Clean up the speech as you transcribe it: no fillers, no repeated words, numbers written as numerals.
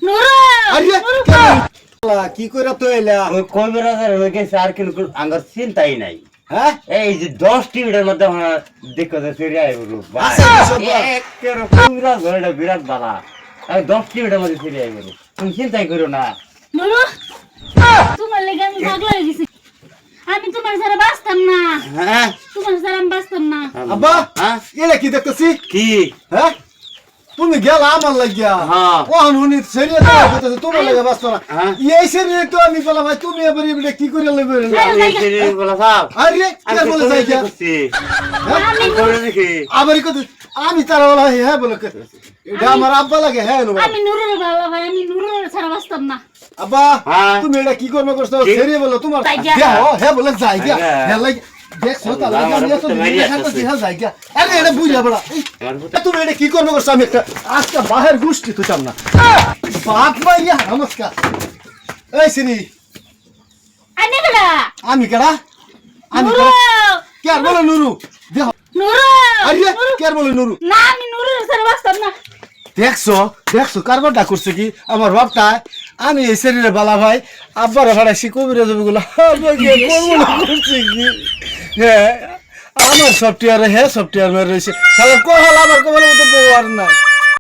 নুরু আরে নুরু শালা, কি কইরা তো এলা? ওই কবির হয়ে গেছে আর কিন্তু আঙ্গার চিন্তাই নাই। হ্যাঁ এই যে 10 টিভিটার মধ্যে আমার দেখো যে ফিরে আই বলু আচ্ছা, আচ্ছা, বাহ। বিরাট বালা। আমি 10 টিভিটার মধ্যে ফিরে আই বলু, তুমি চিন্তাই করো না। নুরু তোমার লেগে আমি পাগল হয়ে গেছি। আমি তোমার ছাড়া বাঁচতাম না, হ্যাঁ তোমার ছাড়া আমি বাঁচতাম না। আব্বা হ্যাঁ এটা কি দেখতেছি? কি হ্যাঁ তুমি গেলা আমার লাগিয়া হ্যাঁ। ওহন উনি সেরিয়া দেখতেছে তোমার লাগে বাঁচতো না। হ্যাঁ। এই সেরিয়া তো আমি বলা ভাই তুমি এবার এবারে কি করে লইবে? বলা সাহ আরে কে বলে যাই কে? আবার কত আমি তারা বলা হ্যাঁ বলে এটা আমার আব্বা লাগে হ্যাঁ নো আমি নুরুর বাবা ভাই, আমি নুরুর ছাড়া বাঁচতাম না। আব্বা হ্যাঁ। তুমি এটা কি করবে করছো? কি? সেরিয়া বলো তোমার যাই গিয়া। দেখো হ্যাঁ বলে যাই গিয়া হ্যাঁ। হ্যাঁ লাগে দেখছো তাহলে আমার আমি এত তো দিন মাইরি দেখাতে আসতেছে। হ্যাঁ যাই গিয়া। আরে এটা বুঝা বড়া তুমি এটা কি করবে করছো? আমি একটা আজকে বাহের গুষ্টি তুইতাম না বাপ মাইয়া নমস্কার। এই সিনি আনে গলা আমি কেডা? আমি নুরু কেডা? কে আর বলে নুরু? দেখো নুরু আরে কে আর বলে নুরু? না, আমি নুরুর ছাড়া বাঁচতাম না। দেখছো দেখছো কারবারটা করছে কি আমার বাপটা? আমি এই শরীরে বালা ভাই আব্বার ভাড়াইছি কবিরে যাবে গুলো করছে কি? হ্যাঁ আমার সফটওয়্যার হ্যাঁ সফটওয়্যার মেরে রয়েছে সারা কোহাল আমার কোমরের মতো বউ আর নাই।